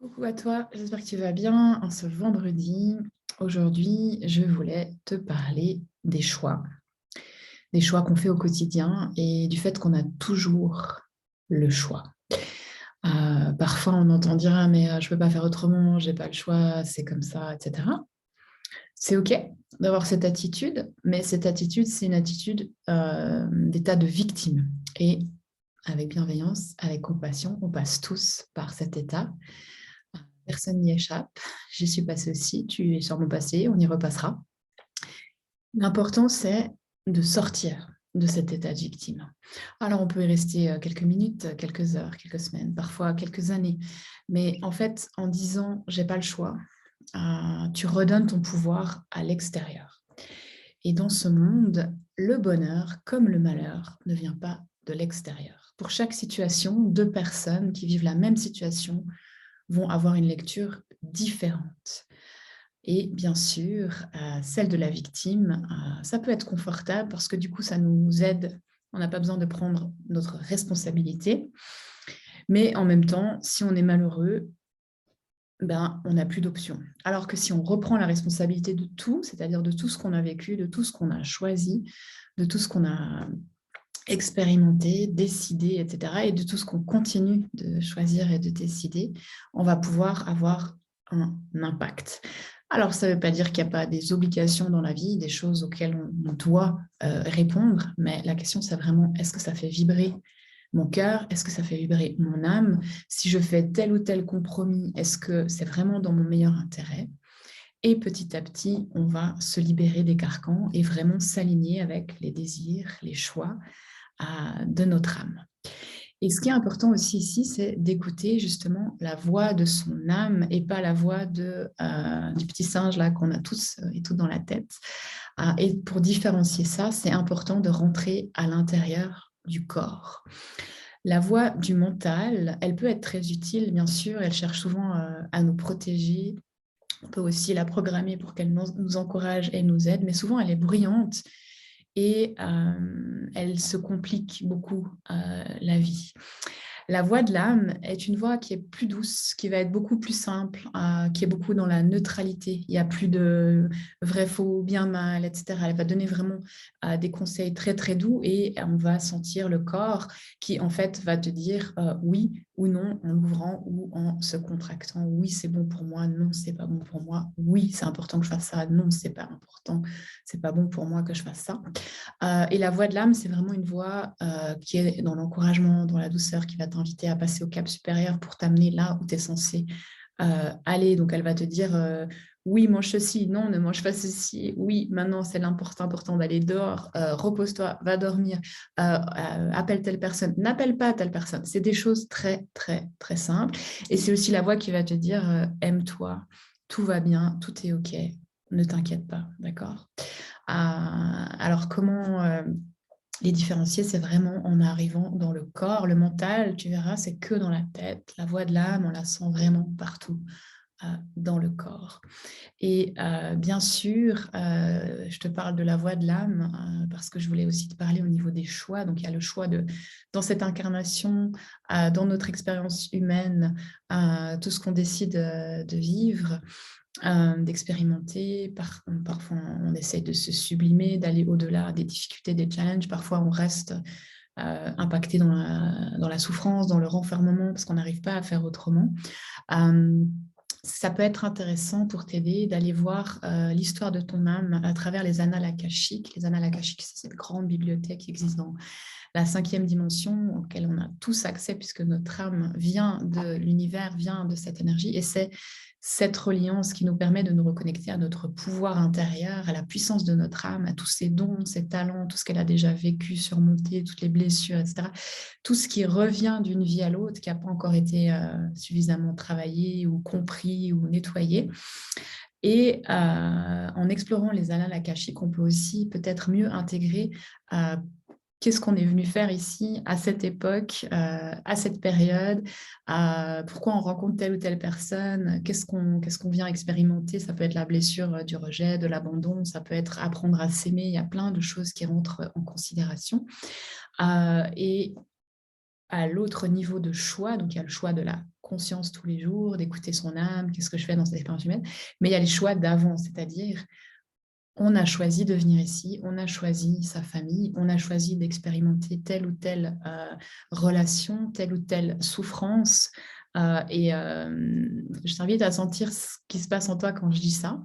Coucou à toi, j'espère que tu vas bien en ce vendredi. Aujourd'hui, je voulais te parler des choix qu'on fait au quotidien et du fait qu'on a toujours le choix. Parfois, on entend dire «Ah, mais je ne peux pas faire autrement, j'ai pas le choix, c'est comme ça», etc. C'est OK d'avoir cette attitude, mais cette attitude, c'est une attitude d'état de victime. Et avec bienveillance, avec compassion, on passe tous par cet état. Personne n'y échappe. J'y suis passée aussi, tu es sûrement passé, on y repassera. L'important, c'est de sortir de cet état de victime. Alors, on peut y rester quelques minutes, quelques heures, quelques semaines, parfois quelques années. Mais en fait, en disant j'ai pas le choix, tu redonnes ton pouvoir à l'extérieur. Et dans ce monde, le bonheur, comme le malheur, ne vient pas de l'extérieur. Pour chaque situation, deux personnes qui vivent la même situation vont avoir une lecture différente. Et bien sûr, celle de la victime, ça peut être confortable parce que du coup, ça nous aide. On n'a pas besoin de prendre notre responsabilité. Mais en même temps, si on est malheureux, ben, on n'a plus d'options. Alors que si on reprend la responsabilité de tout, c'est-à-dire de tout ce qu'on a vécu, de tout ce qu'on a choisi, de tout ce qu'on a expérimenté, décidé, etc., et de tout ce qu'on continue de choisir et de décider, on va pouvoir avoir un impact. Alors, ça ne veut pas dire qu'il n'y a pas des obligations dans la vie, des choses auxquelles on doit répondre, mais la question, c'est vraiment, est-ce que ça fait vibrer mon cœur? Est-ce que ça fait vibrer mon âme? Si je fais tel ou tel compromis, est-ce que c'est vraiment dans mon meilleur intérêt? Et petit à petit, on va se libérer des carcans et vraiment s'aligner avec les désirs, les choix de notre âme. Et ce qui est important aussi ici, c'est d'écouter justement la voix de son âme et pas la voix du petit singe là qu'on a tous et toutes dans la tête. Et pour différencier ça, c'est important de rentrer à l'intérieur du corps. La voix du mental, elle peut être très utile, bien sûr, elle cherche souvent à nous protéger. On peut aussi la programmer pour qu'elle nous encourage et nous aide, mais souvent elle est bruyante et elle se complique beaucoup la vie. La voix de l'âme est une voix qui est plus douce, qui va être beaucoup plus simple, qui est beaucoup dans la neutralité. Il n'y a plus de vrai, faux, bien, mal, etc. Elle va donner vraiment des conseils très, très doux et on va sentir le corps qui, en fait, va te dire oui ou non en l'ouvrant ou en se contractant. Oui, c'est bon pour moi. Non, c'est pas bon pour moi. Oui, c'est important que je fasse ça. Non, c'est pas important. C'est pas bon pour moi que je fasse ça. Et la voix de l'âme, c'est vraiment une voix qui est dans l'encouragement, dans la douceur, qui va t'inviter à passer au cap supérieur pour t'amener là où tu es censé aller. Donc, elle va te dire oui, mange ceci, non, ne mange pas ceci. Oui, maintenant, c'est important d'aller dehors. Repose-toi, va dormir. Appelle telle personne. N'appelle pas telle personne. C'est des choses très, très, très simples. Et c'est aussi la voix qui va te dire aime-toi, tout va bien, tout est OK, ne t'inquiète pas, d'accord. Alors, comment les différencier? C'est vraiment en arrivant dans le corps. Le mental, tu verras, c'est que dans la tête. La voix de l'âme, on la sent vraiment partout dans le corps. Et bien sûr, je te parle de la voix de l'âme parce que je voulais aussi te parler au niveau des choix. Donc, il y a le choix dans cette incarnation, dans notre expérience humaine, tout ce qu'on décide de vivre, d'expérimenter. Parfois, on essaie de se sublimer, d'aller au-delà des difficultés, des challenges. Parfois, on reste impacté dans la souffrance, dans le renfermement, parce qu'on n'arrive pas à faire autrement. Ça peut être intéressant pour t'aider d'aller voir l'histoire de ton âme à travers les annales akashiques. Les annales akashiques, c'est cette grande bibliothèque qui existe dans la 5e dimension, auquel on a tous accès, puisque notre âme vient de l'univers, vient de cette énergie, et c'est cette reliance qui nous permet de nous reconnecter à notre pouvoir intérieur, à la puissance de notre âme, à tous ses dons, ses talents, tout ce qu'elle a déjà vécu, surmonté, toutes les blessures, etc. Tout ce qui revient d'une vie à l'autre, qui n'a pas encore été suffisamment travaillé ou compris ou nettoyé. Et en explorant les annales akashiques, on peut aussi peut-être mieux intégrer qu'est-ce qu'on est venu faire ici, à cette époque, à cette période, pourquoi on rencontre telle ou telle personne, qu'est-ce qu'on vient expérimenter. Ça peut être la blessure du rejet, de l'abandon, ça peut être apprendre à s'aimer. Il y a plein de choses qui rentrent en considération. Et à l'autre niveau de choix. Donc, il y a le choix de la conscience tous les jours, d'écouter son âme, qu'est-ce que je fais dans cette expérience humaine. Mais il y a les choix d'avant, c'est-à-dire on a choisi de venir ici, on a choisi sa famille, on a choisi d'expérimenter telle ou telle relation, telle ou telle souffrance. Je t'invite à sentir ce qui se passe en toi quand je dis ça.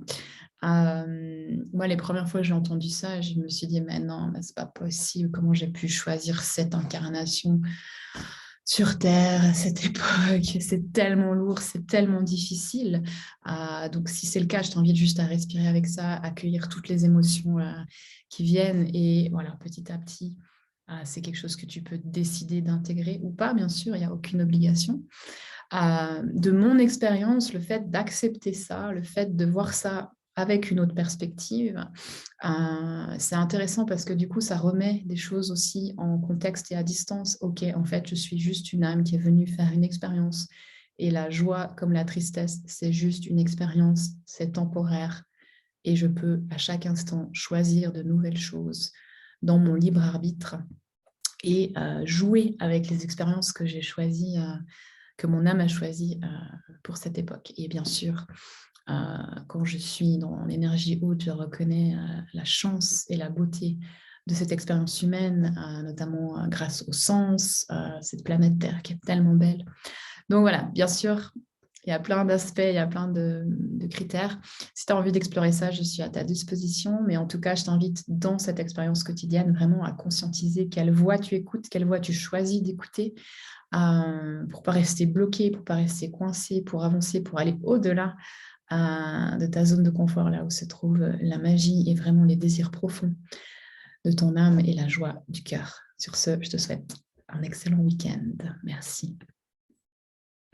Moi, les premières fois que j'ai entendu ça, je me suis dit, mais non, mais c'est pas possible. Comment j'ai pu choisir cette incarnation sur Terre à cette époque? C'est tellement lourd, c'est tellement difficile. Donc, si c'est le cas, je t'invite juste à respirer avec ça, accueillir toutes les émotions qui viennent. Et voilà, petit à petit, c'est quelque chose que tu peux décider d'intégrer ou pas, bien sûr, il n'y a aucune obligation. De mon expérience, le fait d'accepter ça, le fait de voir ça avec une autre perspective, c'est intéressant parce que du coup, ça remet des choses aussi en contexte et à distance. Ok, en fait, je suis juste une âme qui est venue faire une expérience. Et la joie comme la tristesse, c'est juste une expérience, c'est temporaire. Et je peux à chaque instant choisir de nouvelles choses dans mon libre arbitre et jouer avec les expériences que j'ai choisies, que mon âme a choisies pour cette époque. Et bien sûr, quand je suis dans l'énergie haute, je reconnais la chance et la beauté de cette expérience humaine, notamment grâce au sens, cette planète Terre qui est tellement belle. Donc voilà, bien sûr, il y a plein d'aspects, il y a plein de critères. Si tu as envie d'explorer ça, je suis à ta disposition. Mais en tout cas, je t'invite dans cette expérience quotidienne vraiment à conscientiser quelle voix tu écoutes, quelle voix tu choisis d'écouter pour ne pas rester bloqué, pour ne pas rester coincé, pour avancer, pour aller au-delà de ta zone de confort, là où se trouve la magie et vraiment les désirs profonds de ton âme et la joie du cœur. Sur ce, je te souhaite un excellent week-end. Merci.